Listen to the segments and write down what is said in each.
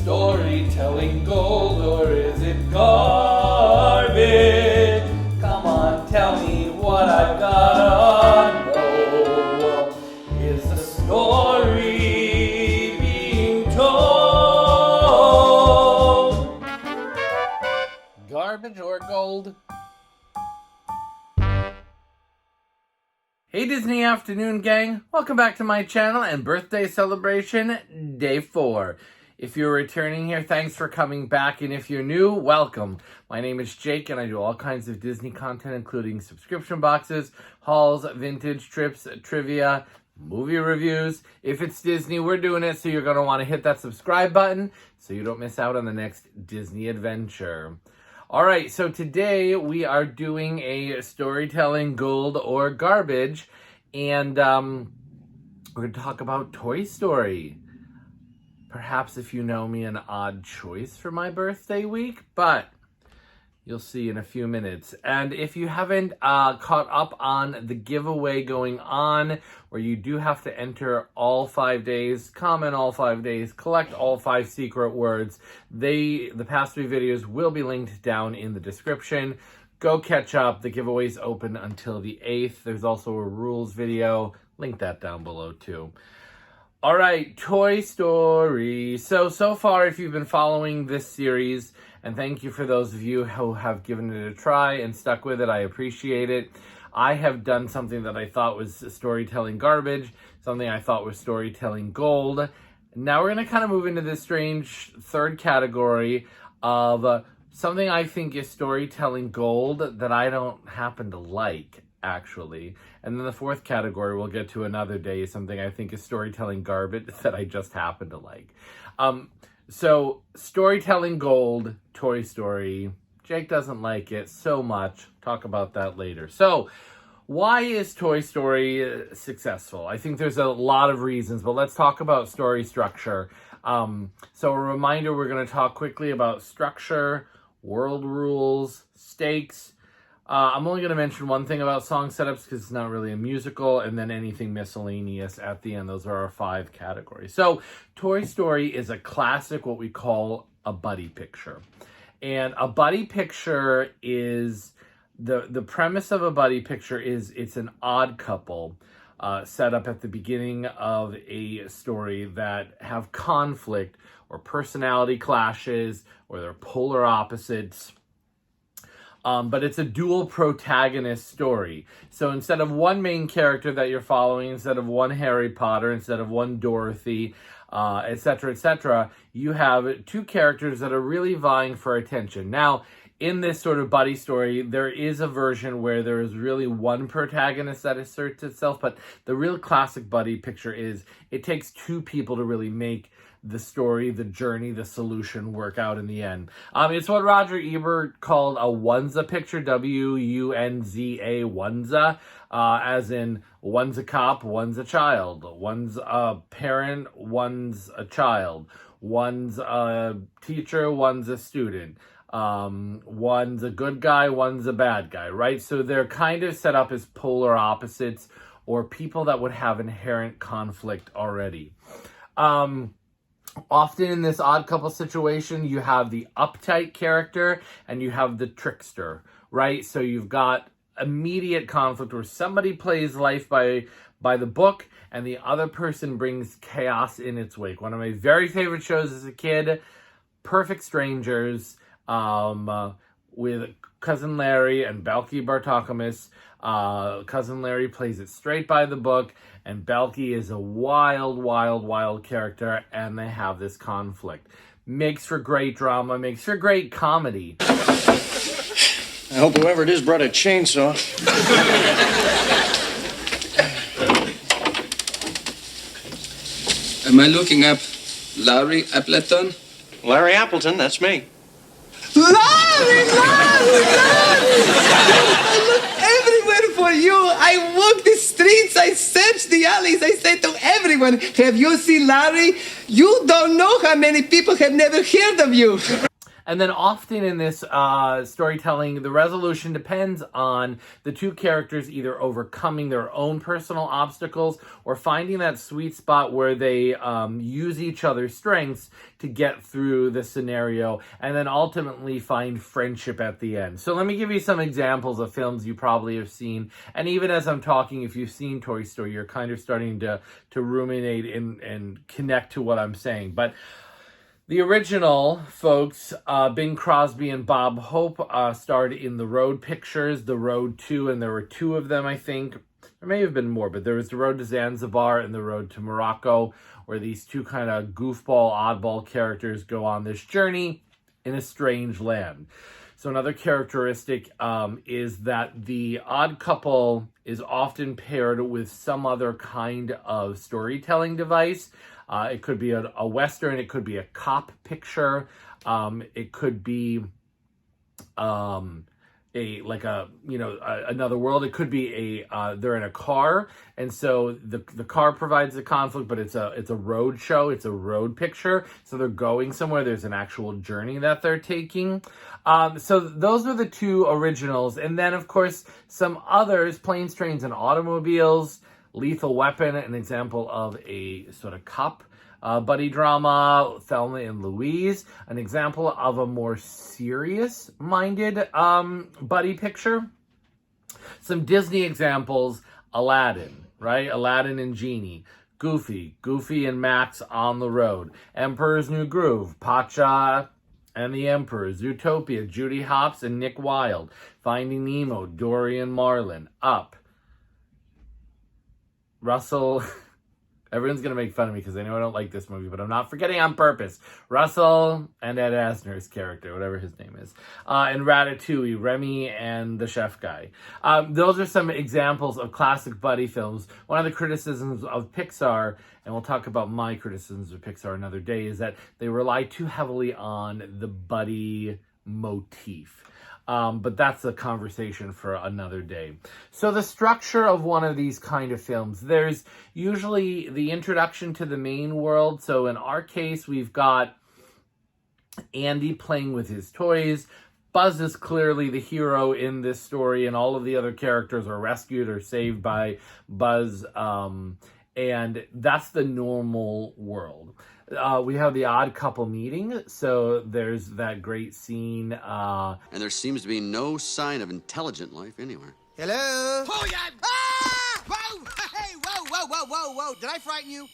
storytelling gold or is it garbage? Come on, tell me what I've gotta know. Is the story being told? Garbage or gold? Hey Disney Afternoon gang, welcome back to my channel and birthday celebration day 4. If you're returning here, thanks for coming back, and if you're new, welcome. My name is Jake and I do all kinds of Disney content including subscription boxes, hauls, vintage trips, trivia, movie reviews. If it's Disney, we're doing it, so you're going to want to hit that subscribe button so you don't miss out on the next Disney adventure. Alright, so today we are doing a storytelling gold or garbage, and we're going to talk about Toy Story. Perhaps, if you know me, an odd choice for my birthday week, but you'll see in a few minutes. And if you haven't caught up on the giveaway going on, where you do have to enter all 5 days, comment all 5 days, collect all 5 secret words, the past 3 videos will be linked down in the description. Go catch up. The giveaway's open until the 8th. There's also a rules video. Link that down below too. All right, Toy Story. So far, if you've been following this series, and thank you for those of you who have given it a try and stuck with it, I appreciate it. I have done something that I thought was storytelling garbage, something I thought was storytelling gold. Now we're going to kind of move into this strange third category of something I think is storytelling gold that I don't happen to like, actually. And then the fourth category we'll get to another day, something I think is storytelling garbage that I just happen to like. So storytelling gold, Toy Story. Jake doesn't like it so much. Talk about that later. So why is Toy Story successful? I think there's a lot of reasons, but let's talk about story structure. So a reminder, we're going to talk quickly about structure, world rules, stakes. I'm only going to mention one thing about song setups because it's not really a musical, and then anything miscellaneous at the end. Those are our 5 categories. So Toy Story is a classic, what we call a buddy picture. And a buddy picture is, the premise of a buddy picture is it's an odd couple set up at the beginning of a story that have conflict or personality clashes, or they're polar opposites. But it's a dual protagonist story. So instead of one main character that you're following, instead of one Harry Potter, instead of one Dorothy, etc., you have 2 characters that are really vying for attention. Now, in this sort of buddy story, there is a version where there is really one protagonist that asserts itself, but the real classic buddy picture is it takes 2 people to really make the story, the journey, the solution work out in the end. It's what Roger Ebert called a Wunza picture, W-U-N-Z-A, Wunza, as in one's a cop, one's a child, one's a parent, one's a child, one's a teacher, one's a student, one's a good guy, one's a bad guy, right? So they're kind of set up as polar opposites, or people that would have inherent conflict already. Often in this odd couple situation, you have the uptight character and you have the trickster, right? So you've got immediate conflict where somebody plays life by the book and the other person brings chaos in its wake. One of my very favorite shows as a kid, Perfect Strangers, with Cousin Larry and Balky Bartokomous. Cousin Larry plays it straight by the book, and Balky is a wild character, and they have this conflict. Makes for great drama, makes for great comedy. I hope whoever it is brought a chainsaw. Am I looking up Larry Appleton? Larry Appleton, that's me. Larry! I looked everywhere for you. I walked the streets. I searched the alleys. I said to everyone, have you seen Larry? You don't know how many people have never heard of you. And then often in this storytelling, the resolution depends on the two characters either overcoming their own personal obstacles or finding that sweet spot where they use each other's strengths to get through the scenario and then ultimately find friendship at the end. So let me give you some examples of films you probably have seen. And even as I'm talking, if you've seen Toy Story, you're kind of starting to ruminate and connect to what I'm saying. But the original folks, Bing Crosby and Bob Hope, starred in the Road pictures, The Road 2, and there were two of them, I think. There may have been more, but there was The Road to Zanzibar and The Road to Morocco, where these two kind of goofball, oddball characters go on this journey in a strange land. So another characteristic is that the odd couple is often paired with some other kind of storytelling device. It could be a Western, it could be a cop picture, it could be another world. It could be they're in a car, and so the car provides the conflict, but it's a road show, it's a road picture, so they're going somewhere. There's an actual journey that they're taking. So those are the two originals, and then of course some others: Planes, Trains, and Automobiles, Lethal Weapon, an example of a sort of cop buddy drama, Thelma and Louise, an example of a more serious-minded buddy picture. Some Disney examples: Aladdin, right? Aladdin and Genie. Goofy and Max on the Road. Emperor's New Groove, Pacha and the Emperor. Zootopia, Judy Hopps and Nick Wilde. Finding Nemo, Dory and Marlin. Up. Russell... Everyone's going to make fun of me because they know I don't like this movie, but I'm not forgetting on purpose. Russell and Ed Asner's character, whatever his name is. And Ratatouille, Remy and the chef guy. Those are some examples of classic buddy films. One of the criticisms of Pixar, and we'll talk about my criticisms of Pixar another day, is that they rely too heavily on the buddy motif. But that's a conversation for another day. So the structure of one of these kind of films, there's usually the introduction to the main world. So in our case, we've got Andy playing with his toys. Buzz is clearly the hero in this story, and all of the other characters are rescued or saved by Buzz. And that's the normal world. We have the odd couple meeting, so there's that great scene. And there seems to be no sign of intelligent life anywhere. Hello? Oh, yeah. Ah! Whoa! Hey, whoa. Did I frighten you?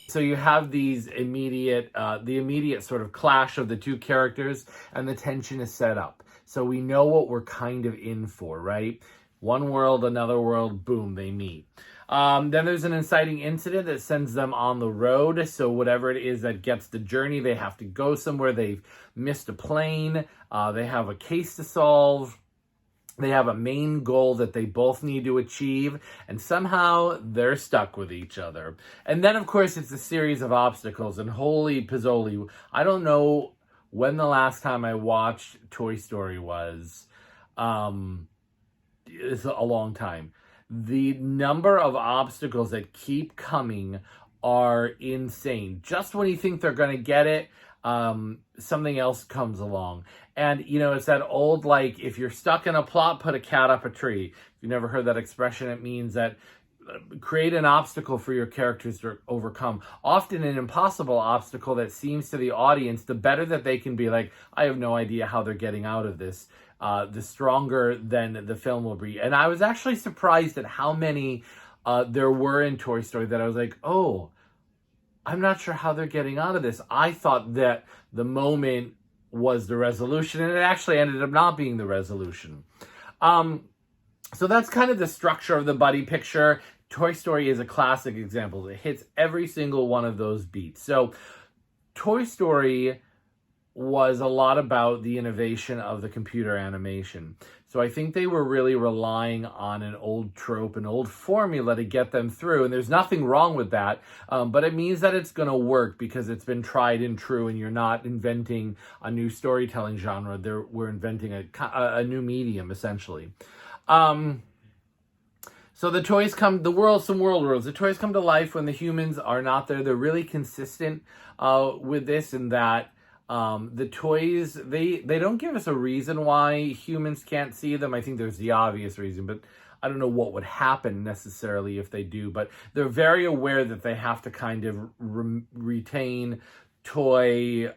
So you have these the immediate sort of clash of the two characters, and the tension is set up. So we know what we're kind of in for, right? One world, another world, boom, they meet. Then there's an inciting incident that sends them on the road. So whatever it is that gets the journey, they have to go somewhere. They've missed a plane. They have a case to solve. They have a main goal that they both need to achieve. And somehow they're stuck with each other. And then, of course, it's a series of obstacles. And holy pizzoli, I don't know when the last time I watched Toy Story was. It's a long time. The number of obstacles that keep coming are insane. Just when you think they're going to get it, something else comes along. And, it's that old, if you're stuck in a plot, put a cat up a tree. If you've never heard that expression, it means that create an obstacle for your characters to overcome. Often an impossible obstacle that seems to the audience, the better that they can be like, I have no idea how they're getting out of this. The stronger then the film will be. And I was actually surprised at how many there were in Toy Story that I was like, oh, I'm not sure how they're getting out of this. I thought that the moment was the resolution, and it actually ended up not being the resolution. So that's kind of the structure of the buddy picture. Toy Story is a classic example. It hits every single one of those beats. So Toy Story was a lot about the innovation of the computer animation. So I think they were really relying on an old trope, an old formula to get them through. And there's nothing wrong with that, but it means that it's going to work because it's been tried and true, and you're not inventing a new storytelling genre. We're inventing a new medium, essentially. So the toys come, some world rules. The toys come to life when the humans are not there. They're really consistent with this, in that The toys, they don't give us a reason why humans can't see them. I think there's the obvious reason, but I don't know what would happen necessarily if they do. But they're very aware that they have to kind of retain toy,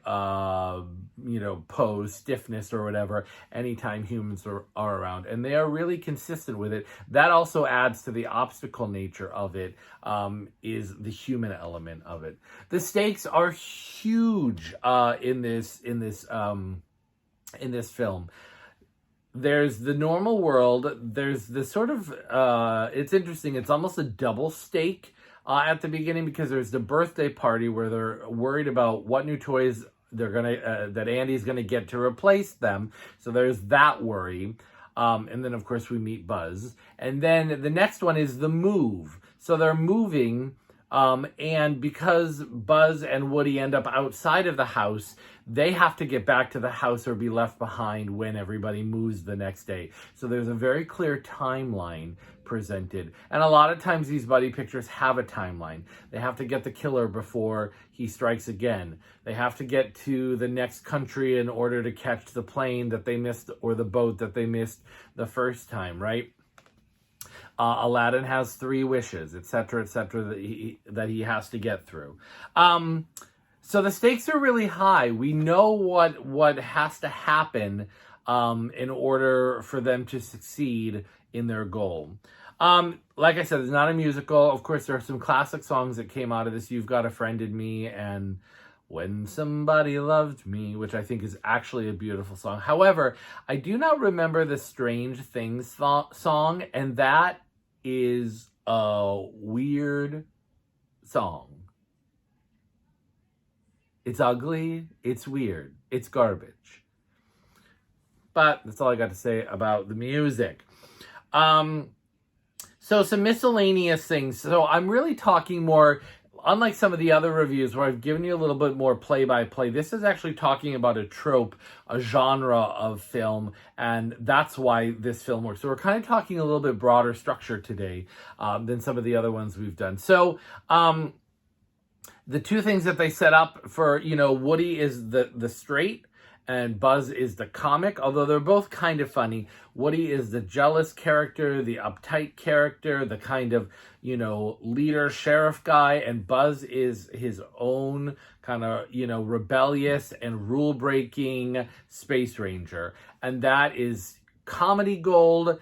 pose, stiffness or whatever anytime humans are around. And they are really consistent with it. That also adds to the obstacle nature of it, is the human element of it. The stakes are huge in this film. There's the normal world. There's this sort of, it's interesting. It's almost a double stake at the beginning, because there's the birthday party where they're worried about what new toys that Andy's gonna get to replace them. So there's that worry. And then of course we meet Buzz. And then the next one is the move. So they're moving, and because Buzz and Woody end up outside of the house, they have to get back to the house or be left behind when everybody moves the next day. So there's a very clear timeline presented. And a lot of times these buddy pictures have a timeline. They have to get the killer before he strikes again. They have to get to the next country in order to catch the plane that they missed or the boat that they missed the first time, right? Aladdin has 3 wishes, etc., that he has to get through. So the stakes are really high. We know what has to happen in order for them to succeed in their goal. Like I said, it's not a musical. Of course, there are some classic songs that came out of this. You've Got a Friend in Me and When Somebody Loved Me, which I think is actually a beautiful song. However, I do not remember the Strange Things song, and that is a weird song. It's ugly, it's weird, it's garbage. But that's all I got to say about the music. So some miscellaneous things. So I'm really talking more, unlike some of the other reviews where I've given you a little bit more play-by-play, this is actually talking about a trope, a genre of film, and that's why this film works. So we're kind of talking a little bit broader structure today than some of the other ones we've done. So the 2 things that they set up for, Woody is the straight and Buzz is the comic, although they're both kind of funny. Woody is the jealous character, the uptight character, the kind of, leader sheriff guy, and Buzz is his own kind of, rebellious and rule-breaking space ranger. And that is comedy gold.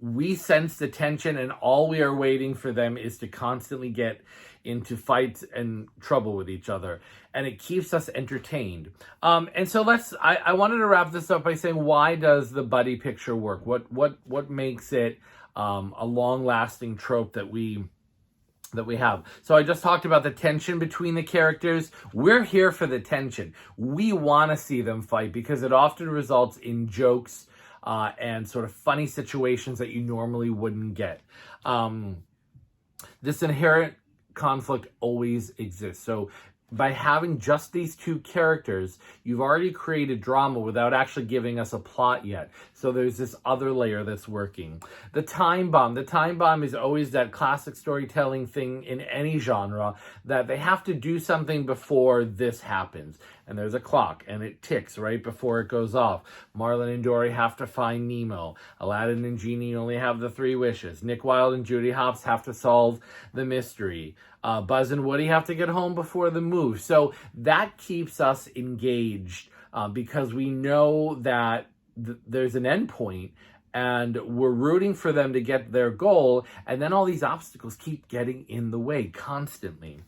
We sense the tension, and all we are waiting for them is to constantly get into fights and trouble with each other, and it keeps us entertained. And so I wanted to wrap this up by saying, why does the buddy picture work? What makes it a long-lasting trope that we have? So I just talked about the tension between the characters. We're here for the tension. We want to see them fight because it often results in jokes and sort of funny situations that you normally wouldn't get. This inherent conflict always exists. So by having just these 2 characters, you've already created drama without actually giving us a plot yet. So there's this other layer that's working. The time bomb. The time bomb is always that classic storytelling thing in any genre, that they have to do something before this happens. And there's a clock, and it ticks right before it goes off. Marlin and Dory have to find Nemo. Aladdin and Genie only have the 3 wishes. Nick Wilde and Judy Hopps have to solve the mystery. Buzz and Woody have to get home before the move. So that keeps us engaged because we know that there's an end point, and we're rooting for them to get their goal, and then all these obstacles keep getting in the way constantly.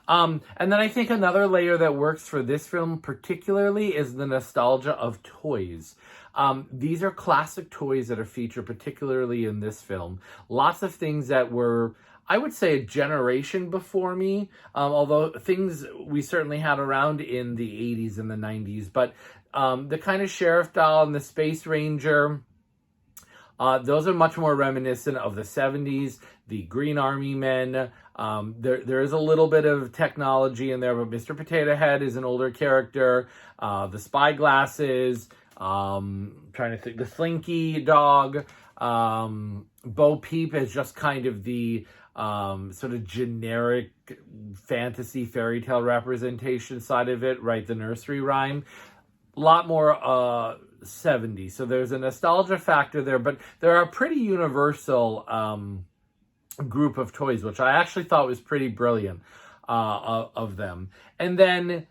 And then I think another layer that works for this film particularly is the nostalgia of toys. These are classic toys that are featured particularly in this film. Lots of things that were, I would say, a generation before me, although things we certainly had around in the 80s and the 90s. But the kind of Sheriff doll and the Space Ranger, those are much more reminiscent of the 70s, the Green Army Men. There is a little bit of technology in there, but Mr. Potato Head is an older character. The Spyglasses, trying to think, the Slinky Dog, Bo Peep is just kind of the sort of generic fantasy fairy tale representation side of it, right? The nursery rhyme. A lot more 70s. So there's a nostalgia factor there, but there are a pretty universal group of toys, which I actually thought was pretty brilliant of them. And then,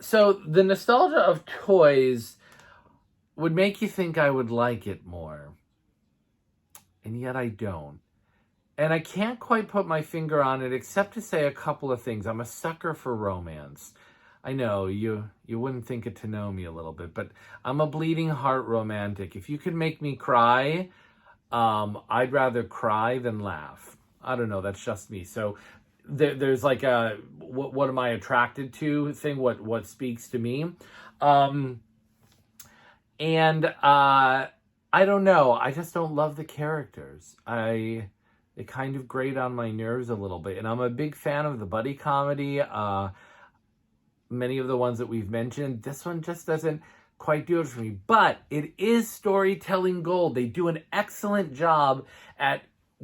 so the nostalgia of toys would make you think I would like it more. And yet I don't. And I can't quite put my finger on it except to say a couple of things. I'm a sucker for romance. I know you wouldn't think it to know me a little bit, but I'm a bleeding heart romantic. If you could make me cry, I'd rather cry than laugh. I don't know, that's just me. So there's like a what am I attracted to thing, what speaks to me. I don't know, I just don't love the characters. They kind of grate on my nerves a little bit. And I'm a big fan of the buddy comedy. Many of the ones that we've mentioned. This one just doesn't quite do it for me. But it is storytelling gold. They do an excellent job at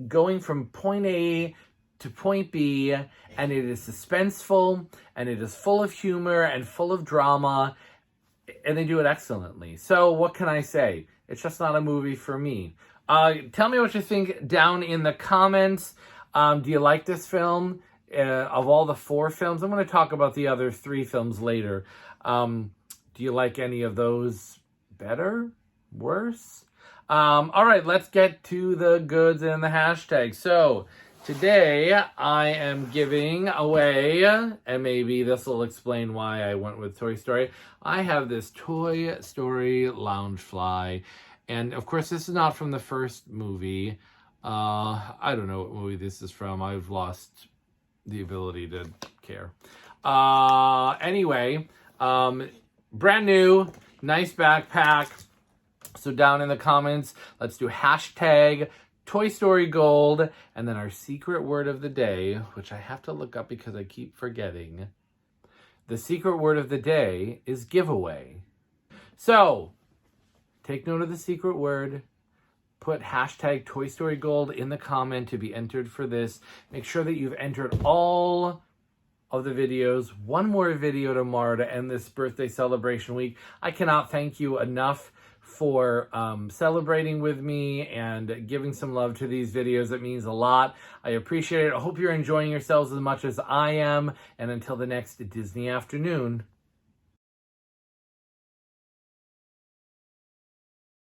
going from point A to point B. And it is suspenseful. And it is full of humor and full of drama. And they do it excellently. So what can I say? It's just not a movie for me. Tell me what you think down in the comments. Do you like this film? Of all the 4 films, I'm going to talk about the other 3 films later. Do you like any of those better? Worse? All right, let's get to the goods and the hashtag. So today I am giving away, and maybe this will explain why I went with Toy Story. I have this Toy Story Loungefly. And, of course, this is not from the first movie. I don't know what movie this is from. I've lost the ability to care. Anyway, brand new, nice backpack. So down in the comments, let's do hashtag Toy Story Gold. And then our secret word of the day, which I have to look up because I keep forgetting. The secret word of the day is giveaway. So take note of the secret word. Put hashtag Toy Story Gold in the comment to be entered for this. Make sure that you've entered all of the videos. One more video tomorrow to end this birthday celebration week. I cannot thank you enough for celebrating with me and giving some love to these videos. It means a lot. I appreciate it. I hope you're enjoying yourselves as much as I am. And until the next Disney afternoon,